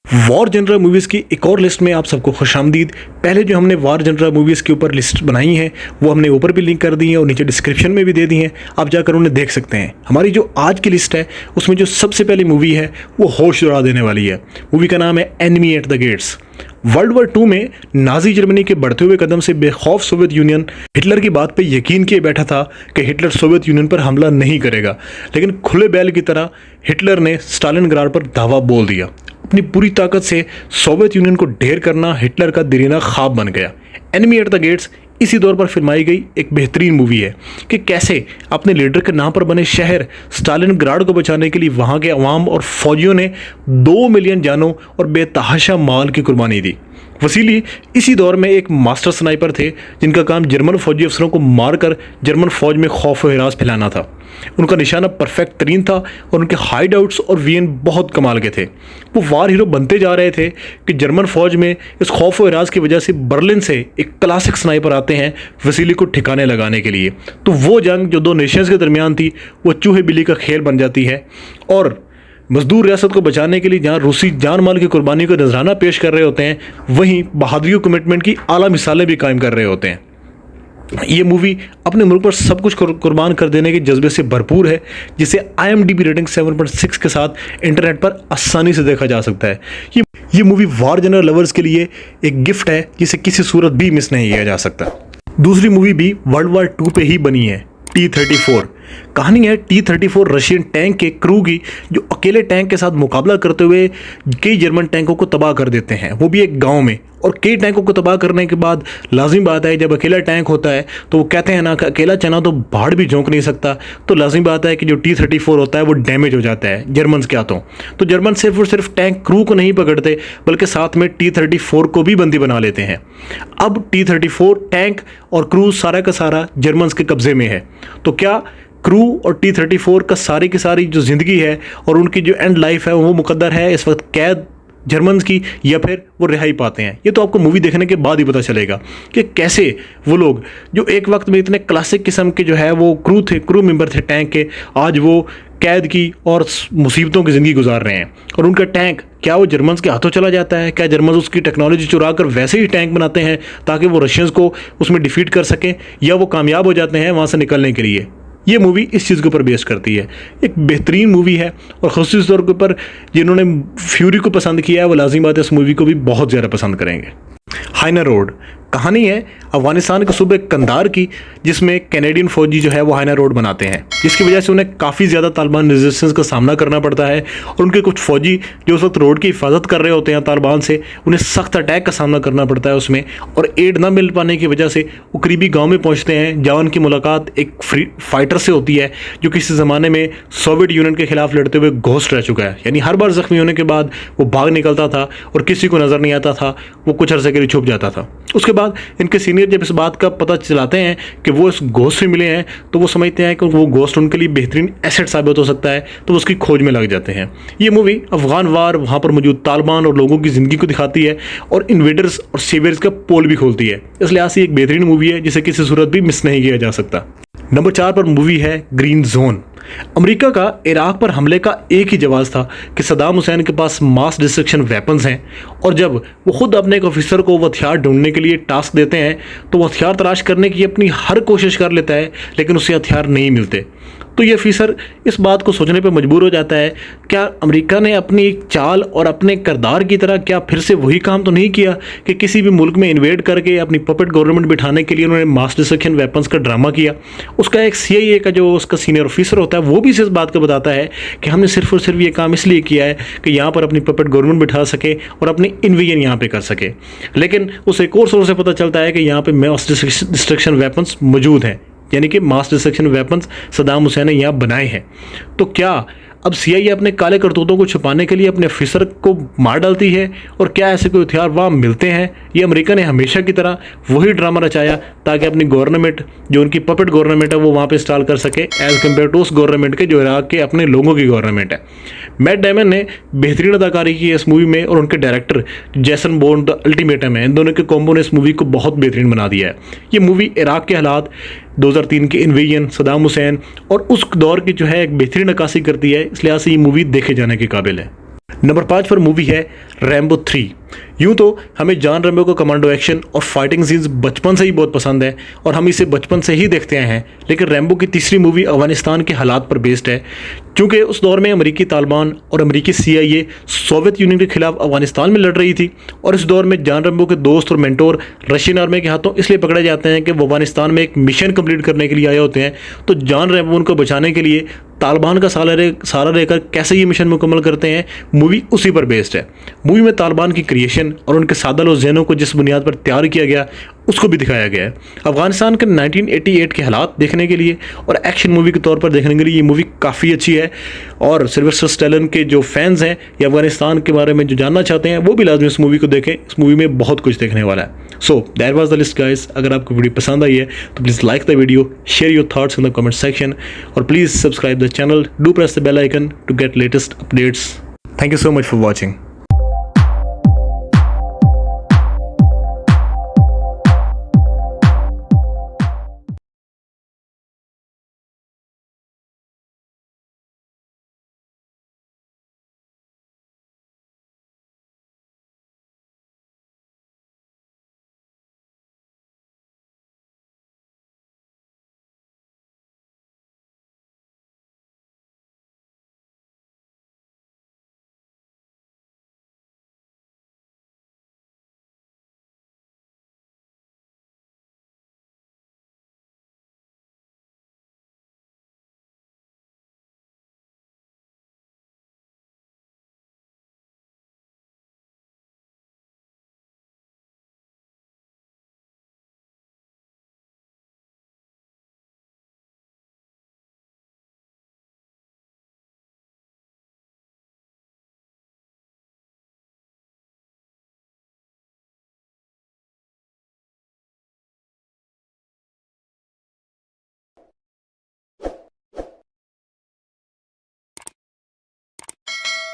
War general movies की एक और लिस्ट में आप सबको खुशामदीद। पहले जो हमने वॉर जनरल मूवीज़ के ऊपर लिस्ट बनाई है वो हमने ऊपर भी लिंक कर दी है और नीचे डिस्क्रिप्शन में भी दे दी हैं, आप जाकर उन्हें देख सकते हैं। हमारी जो आज की लिस्ट है उसमें जो सबसे पहली मूवी है वो होश उड़ा देने वाली है। मूवी का नाम है enemy at the gates. World war 2 में नाजी जर्मनी के बढ़ते हुए कदम से बेखौफ सोवियत यूनियन हिटलर की बात पे यकीन किए बैठा था कि हिटलर सोवियत यूनियन पर हमला नहीं करेगा, लेकिन खुले बैल की तरह हिटलर ने स्टालिनग्राड पर धावा बोल दिया। अपनी पूरी ताकत से सोवियत यूनियन को ढेर करना हिटलर का देरीना ख्वाब बन गया। एनिमी एट द गेट्स इसी दौर पर फिल्माई गई एक बेहतरीन मूवी है कि कैसे अपने लीडर के नाम पर बने शहर स्टालिनग्राड को बचाने के लिए वहाँ के अवाम और फौजियों ने 2 मिलियन जानों और बेतहाशा माल की कुर्बानी दी। वसीली इसी दौर में एक मास्टर स्नाइपर थे जिनका काम जर्मन फौजी अफसरों को मारकर जर्मन फौज में खौफ व हिरास फैलाना था। उनका निशाना परफेक्ट तरीन था और उनके हाइड आउट्स और वीएन बहुत कमाल के थे। वो वार हीरो बनते जा रहे थे कि जर्मन फौज में इस खौफ व हिरास की वजह से बर्लिन से एक क्लासिक स्नाइपर आते हैं वसीली को ठिकाने लगाने के लिए। तो वो जंग जो दो नेशंस के दरमियान थी वो चूहे बिल्ली का खेल बन जाती है और मजदूर रियासत को बचाने के लिए जहाँ रूसी जान माल की कुर्बानी को नजराना पेश कर रहे होते हैं, वहीं बहादुरी कमिटमेंट की आला मिसालें भी कायम कर रहे होते हैं। ये मूवी अपने मुल्क पर सब कुछ कुर्बान कर देने के जज्बे से भरपूर है, जिसे IMDb रेटिंग 7.6 के साथ इंटरनेट पर आसानी से देखा जा सकता है। ये मूवी वॉर जनरल लवर्स के लिए एक गिफ्ट है जिसे किसी सूरत भी मिस नहीं किया जा सकता। दूसरी मूवी भी वर्ल्ड वॉर 2 पे ही बनी है, T-34। कहानी है T-34 रशियन टैंक के क्रू की जो अकेले टैंक के साथ मुकाबला करते हुए कई जर्मन टैंकों को तबाह कर देते हैं, वो भी एक गांव में। और कई टैंकों को तबाह करने के बाद लाजिम बात है जब अकेला टैंक होता है तो वो कहते हैं ना कि अकेला चना तो भाड़ भी झोंक नहीं सकता, तो लाजिम बात है कि जो T-34 होता है वो डैमेज हो जाता है जर्मन के हाथों। तो जर्मन सिर्फ और सिर्फ टैंक क्रू को नहीं पकड़ते बल्कि साथ में T-34 को भी बंदी बना लेते हैं। अब T-34 टैंक और क्रू सारा का सारा जर्मन के कब्जे में है। तो क्या क्रू और T-34 का सारी की सारी जो ज़िंदगी है और उनकी जो एंड लाइफ है वो मुकद्दर है इस वक्त कैद जर्मन्स की, या फिर वो रिहाई पाते हैं? ये तो आपको मूवी देखने के बाद ही पता चलेगा कि कैसे वो लोग जो एक वक्त में इतने क्लासिक किस्म के जो है वो क्रू मेंबर थे टैंक के, आज वो कैद की और मुसीबतों की ज़िंदगी गुजार रहे हैं। और उनका टैंक क्या वो जर्मन्स के हाथों चला जाता है? क्या जर्मन्स उसकी टेक्नोलॉजी चुरा कर वैसे ही टैंक बनाते हैं ताकि वो रशियंस को उसमें डिफीट कर सकें, या वो कामयाब हो जाते हैं वहाँ से निकलने के लिए? ये मूवी इस चीज़ के ऊपर बेस करती है। एक बेहतरीन मूवी है और ख़ुसूस तौर के ऊपर जिन्होंने फ्यूरी को पसंद किया है वो लाजिम बात है इस मूवी को भी बहुत ज़्यादा पसंद करेंगे। हाइना रोड कहानी है अफगानिस्तान के सूबे कंधार की, जिसमें कैनेडियन फौजी जो है वो हाइना रोड बनाते हैं, जिसकी वजह से उन्हें काफ़ी ज़्यादा तालिबान रेजिस्टेंस का सामना करना पड़ता है। और उनके कुछ फौजी जो उस वक्त रोड की हिफाजत कर रहे होते हैं तालिबान से, उन्हें सख्त अटैक का सामना करना पड़ता है उसमें, और एड ना मिल पाने की वजह से वो करीबी गाँव में पहुँचते हैं जहाँ उनकी मुलाकात एक फाइटर से होती है जो किसी ज़माने में सोवियत यूनियन के खिलाफ लड़ते हुए घोस्ट रह चुका है। यानी हर बार ज़ख्मी होने के बाद वो भाग निकलता था और किसी को नज़र नहीं आता था, वो कुछ अरसे के लिए छुप जाता था। उसके बाद इनके सीनियर जब इस बात का पता चलाते हैं कि वो इस घोस्ट से मिले हैं तो वो समझते हैं कि वो घोस्ट उनके लिए बेहतरीन एसेट साबित हो सकता है, तो वो उसकी खोज में लग जाते हैं। ये मूवी अफगान वार, वहाँ पर मौजूद तालिबान और लोगों की ज़िंदगी को दिखाती है और इन्वेडर्स और सेवियर्स का पोल भी खोलती है। इस लिहाज से एक बेहतरीन मूवी है जिसे किसी सूरत भी मिस नहीं किया जा सकता। नंबर 4 पर मूवी है ग्रीन जोन। अमेरिका का इराक पर हमले का एक ही जवाब था कि सद्दाम हुसैन के पास मास डिस्ट्रक्शन वेपन्स हैं, और जब वो खुद अपने एक ऑफिसर को वो हथियार ढूंढने के लिए टास्क देते हैं तो वो हथियार तलाश करने की अपनी हर कोशिश कर लेता है, लेकिन उसे हथियार नहीं मिलते। तो ये ऑफिसर इस बात को सोचने पर मजबूर हो जाता है, क्या अमेरिका ने अपनी एक चाल और अपने किरदार की तरह क्या फिर से वही काम तो नहीं किया कि किसी भी मुल्क में इन्वेड करके अपनी पपेट गवर्नमेंट बिठाने के लिए उन्होंने मास डिस्ट्रक्शन वेपन्स का ड्रामा किया? उसका एक CIA का जो उसका सीनियर ऑफिसर होता है वो भी इस बात को बताता है कि हमने सिर्फ और सिर्फ ये काम इसलिए किया है कि यहाँ पर अपनी पपेट गवर्नमेंट बिठा सके और अपनी इन्वेजन यहाँ पे कर सके। लेकिन उसे एक और सोर्स से पता चलता है कि यहाँ पे मास डिस्ट्रक्शन वेपन्स मौजूद हैं, यानी कि mass destruction weapons Saddam Hussain ने यहाँ बनाए हैं। तो क्या अब CIA अपने काले करतूतों को छुपाने के लिए अपने ऑफिसर को मार डालती है? और क्या ऐसे कोई हथियार वहाँ मिलते हैं? ये अमेरिका ने हमेशा की तरह वही ड्रामा रचाया ताकि अपनी गवर्नमेंट जो उनकी पपेट गवर्नमेंट है वो वहाँ पे इंस्टॉल कर सके एज़ कम्पेयर टू उस गवर्नमेंट के जो इराक के अपने लोगों की गवर्नमेंट है। मैट डेमन ने बेहतरीन अदाकारी की है इस मूवी में, और उनके डायरेक्टर जैसन बोर्न द अल्टीमेटम है, इन दोनों के कॉम्बो ने इस मूवी को बहुत बेहतरीन बना दिया है। ये मूवी इराक के हालात, 2003 के इन्वेजन, सद्दाम हुसैन और उस दौर की जो है एक बेहतरीन नक्काशी करती है, इस लिहाज से ये मूवी देखे जाने के काबिल है। नंबर 5 पर मूवी है रैम्बो 3। यूँ तो हमें जॉन रैम्बो को कमांडो एक्शन और फाइटिंग सीन्स बचपन से ही बहुत पसंद है और हम इसे बचपन से ही देखते आए हैं, लेकिन रैम्बो की तीसरी मूवी अफगानिस्तान के हालात पर बेस्ड है, क्योंकि उस दौर में अमेरिकी तालिबान और अमेरिकी CIA सोवियत यूनियन के खिलाफ अफगानिस्तान में लड़ रही थी। और इस दौर में जॉन रैम्बो के दोस्त और मेंटोर रशियन आर्मी के हाथों इसलिए पकड़े जाते हैं कि वो अफगानिस्तान में एक मिशन कंप्लीट करने के लिए आए होते हैं। तो जॉन रैम्बो उनको बचाने के लिए तालिबान का सहारा लेकर कैसे ये मिशन मुकम्मल करते हैं, मूवी उसी पर बेस्ड है। मूवी में तालिबान की क्रिएशन और उनके सादा लोज़ेनों को जिस बुनियाद पर तैयार किया गया उसको भी दिखाया गया है। अफगानिस्तान के 1988 के हालात देखने के लिए और एक्शन मूवी के तौर पर देखने के लिए ये मूवी काफ़ी अच्छी है। और सिल्वेस्टर स्टैलोन के जो फैंस हैं या अफगानिस्तान के बारे में जो जानना चाहते हैं वो भी लाजमी इस मूवी को देखें। इस मूवी में बहुत कुछ देखने वाला है। So that was the list guys. अगर आपको वीडियो पसंद आई है तो please like the video, share your thoughts in the comment section और please subscribe the channel, do press the bell icon to get latest updates. Thank you so much for watching.